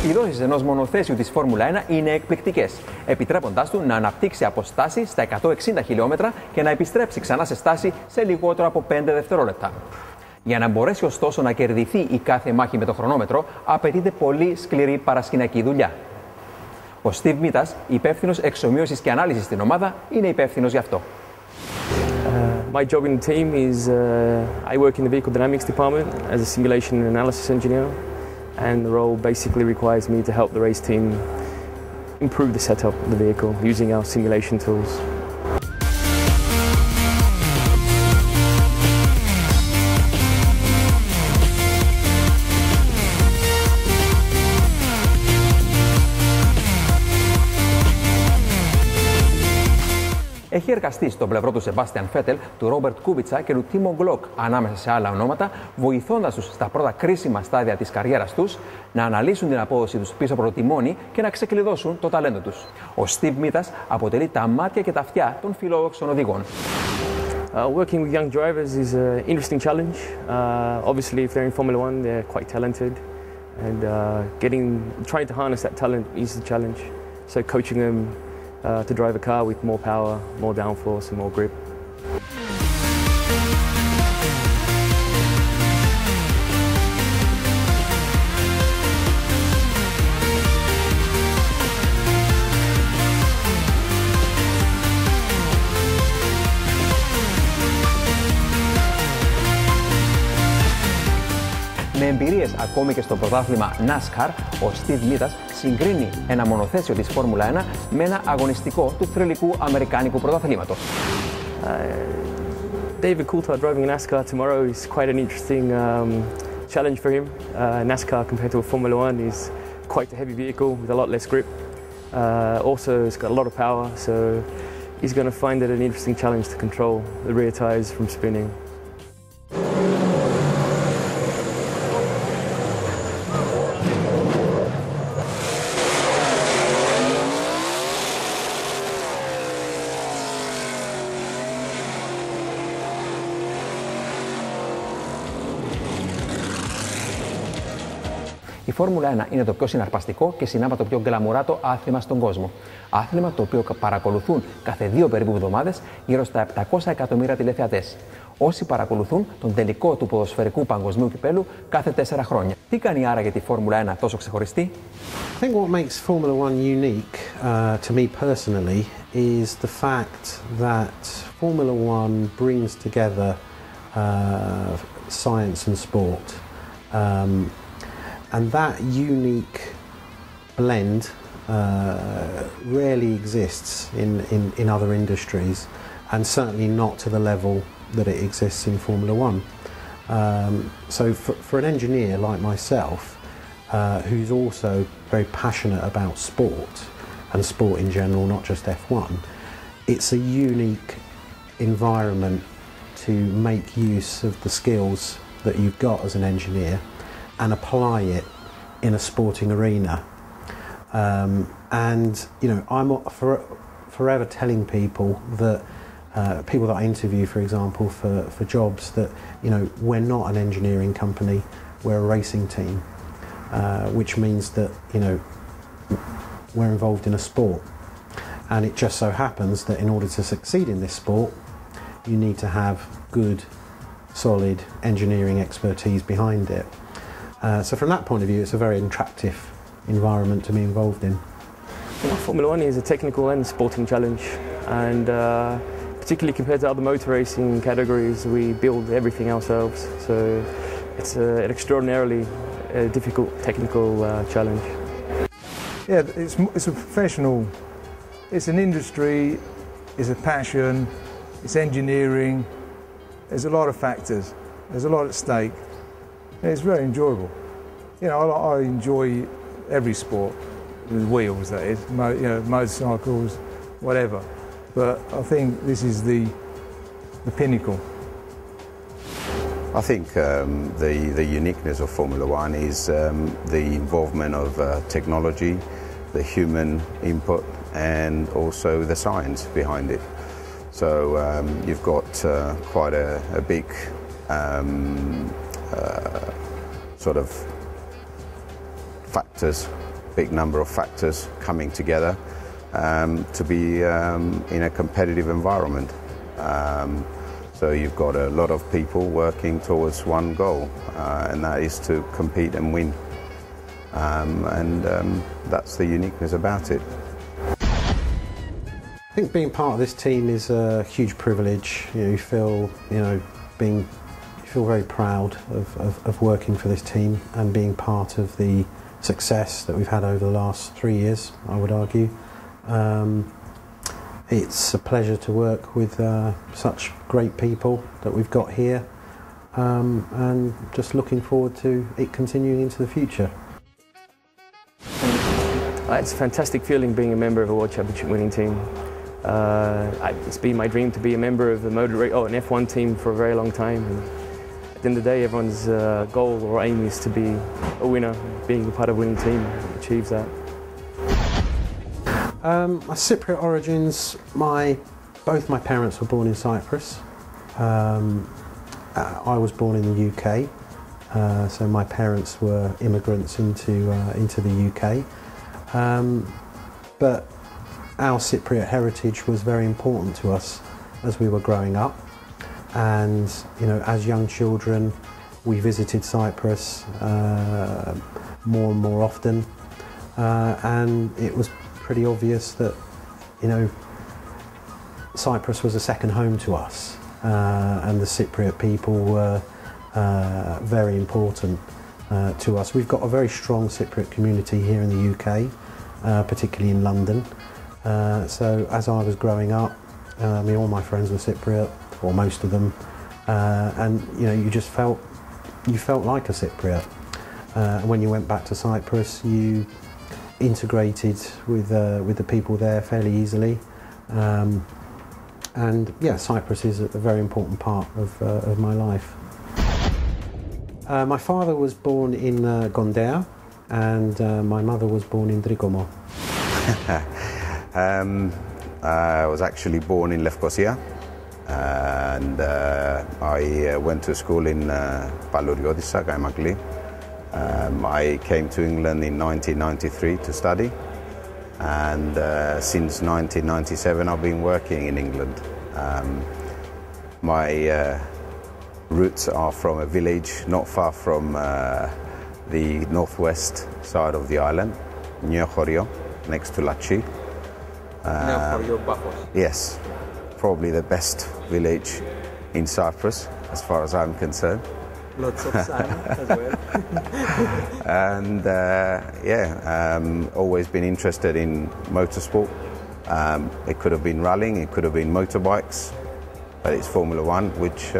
Οι δόσεις ενός μονοθέσιου της Φόρμουλα 1 είναι εκπληκτικές, επιτρέποντάς του να αναπτύξει αποστάση στα 160 χιλιόμετρα και να επιστρέψει ξανά σε στάση σε λιγότερο από 5 δευτερόλεπτα. Για να μπορέσει ωστόσο να κερδιθεί η κάθε μάχη με το χρονόμετρο, απαιτείται πολύ σκληρή παρασκηνιακή δουλειά. Ο Steve Mittas, υπεύθυνος εξομοίωσης και ανάλυσης στην ομάδα, είναι υπεύθυνος γι' αυτό. My job in the team is I work in the vehicle dynamics department as a simulation and analysis engineer, and the role basically requires me to help the race team improve the setup of the vehicle using our simulation tools. Έχει εργαστεί στον πλευρό του Σεμπάστιαν Φέτελ, του Ρόμπερτ Κούμπιτσα και του Τίμο Γκλοκ, ανάμεσα σε άλλα ονόματα, βοηθώντας τους στα πρώτα κρίσιμα στάδια της καριέρας τους να αναλύσουν την απόδοση τους πίσω από το τιμόνι και να ξεκλειδώσουν το ταλέντο τους. Ο Steve Mittas αποτελεί τα μάτια και τα αυτιά των φιλόδοξων οδηγών. Working with young drivers is an interesting challenge. Obviously, if they're in Formula 1, they're quite talented, and trying to harness that talent is the challenge. So coaching them to drive a car with more power, more downforce and more grip. Με εμπειρίες ακόμη και στο πρωτάθλημα NASCAR, ο Steve Mittas συγκρίνει ένα μονοθέσιο της Φόρμουλα 1 με ένα αγωνιστικό του θρυλικού αμερικάνικου πρωταθλήματος. David Coulthard driving NASCAR tomorrow is quite an interesting challenge for him. NASCAR compared to a Formula 1 is quite a heavy vehicle with a lot less grip. Also, it's got a lot of power, so he's going to find it an interesting challenge to control the rear tyres from spinning. Η Φόρμουλα 1 είναι το πιο συναρπαστικό και συνάμα το πιο γκλαμουράτο άθλημα στον κόσμο. Άθλημα το οποίο παρακολουθούν κάθε 2 περίπου εβδομάδες γύρω στα 700 εκατομμύρια τηλεθεατές. Όσοι παρακολουθούν τον τελικό του ποδοσφαιρικού παγκοσμίου κυπέλου κάθε 4 χρόνια. Τι κάνει άραγε τη Φόρμουλα 1 τόσο ξεχωριστή? I think what makes Formula 1 unique to me personally is the fact that Formula 1 brings together science and sport. And that unique blend rarely exists in other industries, and certainly not to the level that it exists in Formula 1. So for an engineer like myself, who's also very passionate about sport, and sport in general, not just F1, it's a unique environment to make use of the skills that you've got as an engineer and apply it in a sporting arena. And you know, I'm forever telling people that people that I interview, for example, for jobs, that you know, we're not an engineering company, we're a racing team, which means that you know, we're involved in a sport, and it just so happens that in order to succeed in this sport, you need to have good, solid engineering expertise behind it. So from that point of view, it's a very attractive environment to be involved in. Formula 1 is a technical and sporting challenge, and particularly compared to other motor racing categories, we build everything ourselves. So it's an extraordinarily difficult technical challenge. Yeah, it's a professional, it's an industry, it's a passion, it's engineering, there's a lot of factors, there's a lot at stake. It's very enjoyable. You know, I enjoy every sport with wheels, that is, you know, motorcycles, whatever. But I think this is the pinnacle. I think the uniqueness of Formula 1 is the involvement of technology, the human input, and also the science behind it. So you've got quite a big sort of factors big number of factors coming together to be in a competitive environment. So you've got a lot of people working towards one goal, and that is to compete and win. That's the uniqueness about it. I think being part of this team is a huge privilege. You feel very proud of working for this team and being part of the success that we've had over the last 3 years, I would argue. It's a pleasure to work with such great people that we've got here, and just looking forward to it continuing into the future. It's a fantastic feeling being a member of a World Championship winning team. It's been my dream to be a member of an F1 team for a very long time. And at the end of the day, everyone's goal or aim is to be a winner. Being a part of a winning team achieves that. My Cypriot origins, both my parents were born in Cyprus. I was born in the UK, so my parents were immigrants into the UK. But our Cypriot heritage was very important to us as we were growing up, and as young children we visited Cyprus more and more often, and it was pretty obvious that Cyprus was a second home to us, and the Cypriot people were very important to us. We've got a very strong Cypriot community here in the UK, particularly in London. So as I was growing up, all my friends were Cypriot, or most of them, and you just felt like a Cypriot. When you went back to Cyprus, you integrated with the people there fairly easily, and yeah, Cyprus is a very important part of my life. My father was born in Gondea, and my mother was born in Drikomo. I was actually born in Lefkosia, and I went to school in Palouriotissa, Kaimakli. I came to England in 1993 to study, and since 1997 I've been working in England. My roots are from a village not far from the northwest side of the island, Nyochorio, next to Lachi. Yes, probably the best village in Cyprus as far as I'm concerned. Lots of sun as well. And always been interested in motorsport. It could have been rallying, it could have been motorbikes, but it's Formula One, which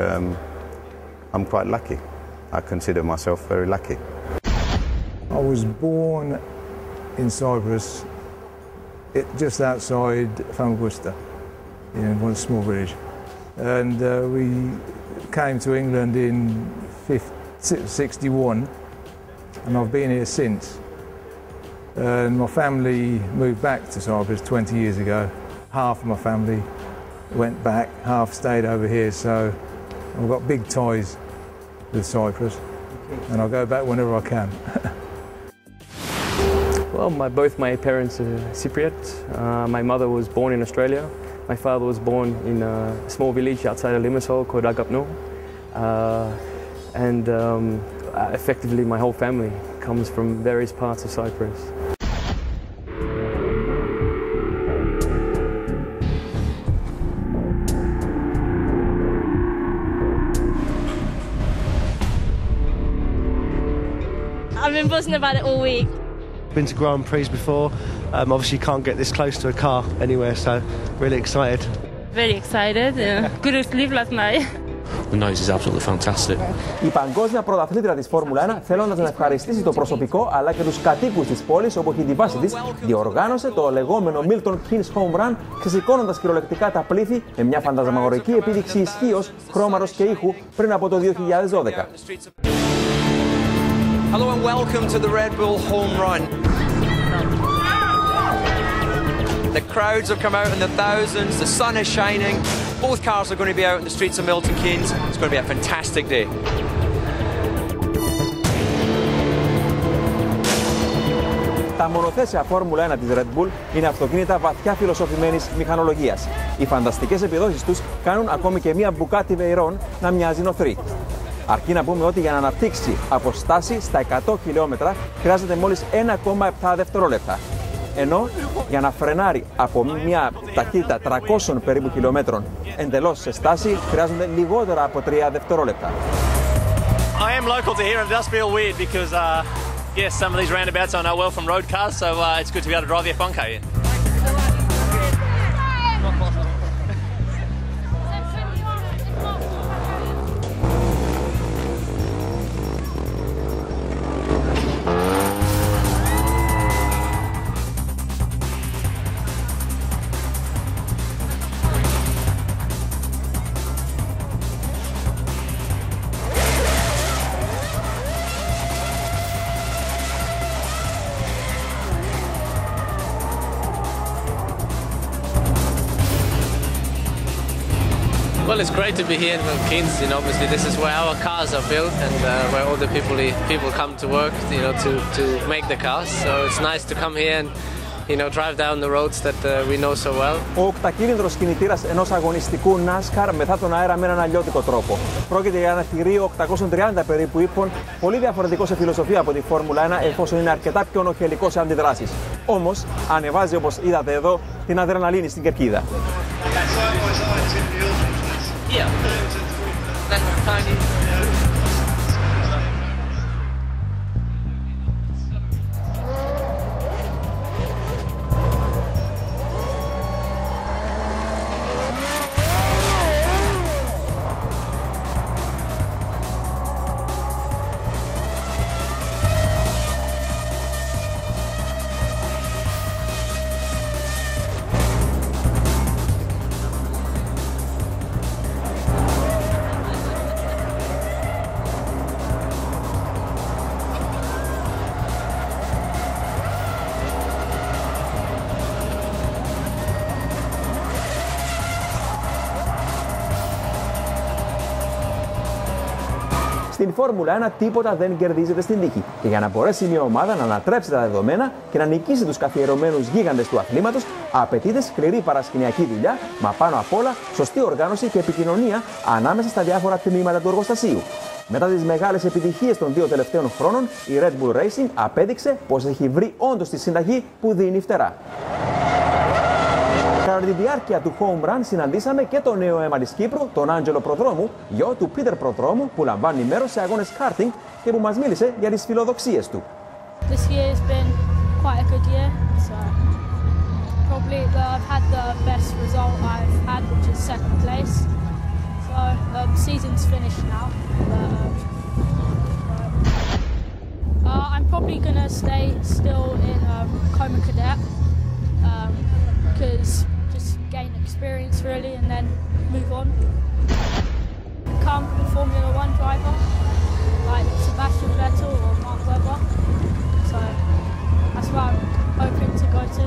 I'm quite lucky. I consider myself very lucky. I was born in Cyprus, just outside Famagusta, in one small village. And we came to England in 1961, and I've been here since. And my family moved back to Cyprus 20 years ago. Half of my family went back, half stayed over here, so I've got big ties with Cyprus, and I'll go back whenever I can. Well, both my parents are Cypriot. My mother was born in Australia. My father was born in a small village outside of Limassol called Agapno. Effectively my whole family comes from various parts of Cyprus. I've been buzzing about it all week. Been to Grand Prix before, obviously can't get this close to a car anywhere, so really excited. Very excited, couldn't sleep last night. The noise is absolutely fantastic. Η παγκόσμια πρωταθλήτρια της Φόρμουλα 1, θέλοντας να ευχαριστήσει το προσωπικό αλλά και τους κατοίκους της πόλης όπου έχει τη βάση της, διοργάνωσε το λεγόμενο Milton Keynes Home Run, ξεσηκώνοντας κυριολεκτικά τα πλήθη με μια φαντασμαγορική επίδειξη ισχύος, χρώματος και ήχου πριν από το 2012. Hello and welcome to the Red Bull Home Run. The crowds have come out in the thousands, the sun is shining, both cars are going to be out in the streets of Milton Keynes. It's going to be a fantastic day. Τα μονοθέσια Φόρμουλα 1 της Red Bull είναι αυτοκίνητα βαθιά φιλοσοφημένης μηχανολογίας. Οι φανταστικές επιδόσεις τους κάνουν ακόμη και μία Bugatti Veyron να μοιάζει νοθρή. Αρκεί να πούμε ότι για να αναπτύξει αποστάσεις στα 100 χιλιόμετρα χρειάζεται μόλις 1,7 δευτερόλεπτα. Ενώ για να φρενάρει από μια ταχύτητα 300 περίπου χιλιόμετρων εντελώς σε στάση χρειάζονται λιγότερα από 3 δευτερόλεπτα. I am local to here and it does feel weird because yes, some of these roundabouts I know well from road cars, so it's good to be able to drive the F1 car here. Well, it's great to be here in Milton Keynes. You know, obviously this is where our cars are built and where all the people come to work. You know, to make the cars. So it's nice to come here and drive down the roads that we know so well. Ο οκτακύλινδρος κινητήρας ενός αγωνιστικού NASCAR μετά τον αέρα με έναν αλλιώτικο τρόπο. Πρόκειται για ένα θηρίο 830 περίπου ύπων, πολύ διαφορετικό σε φιλοσοφία από τη Φόρμουλα 1, εφόσον είναι αρκετά πιο νοχελικό σε αντιδράσεις. Όμως, ανεβάζει όπως είδατε εδώ την αδρεναλίνη στην κερκίδα. Yeah. That's tiny. Στην Φόρμουλα 1 τίποτα δεν κερδίζεται στην τύχη και για να μπορέσει μια ομάδα να ανατρέψει τα δεδομένα και να νικήσει τους καθιερωμένους γίγαντες του αθλήματος απαιτείται σκληρή παρασκηνιακή δουλειά, μα πάνω απ' όλα σωστή οργάνωση και επικοινωνία ανάμεσα στα διάφορα τμήματα του εργοστασίου. Μετά τις μεγάλες επιτυχίες των 2 τελευταίων χρόνων, η Red Bull Racing απέδειξε πως έχει βρει όντως τη συνταγή που δίνει φτερά. Κατά τη διάρκεια του home run συναντήσαμε και το νέο αίμα της Κύπρου, τον Άντζελο Προδρόμου, γιο του Πίτερ Προδρόμου, που λαμβάνει μέρος σε αγώνες karting και που μας μίλησε για τις φιλοδοξίες του. This year has been quite a good year, so probably I've had the best result I've had, which is second place. So the season's finished now. I'm probably gonna stay still in Coma Cadet because just gain experience really and then move on. Become a Formula 1 driver like Sebastian Vettel or Mark Webber. So that's what I'm hoping to go to.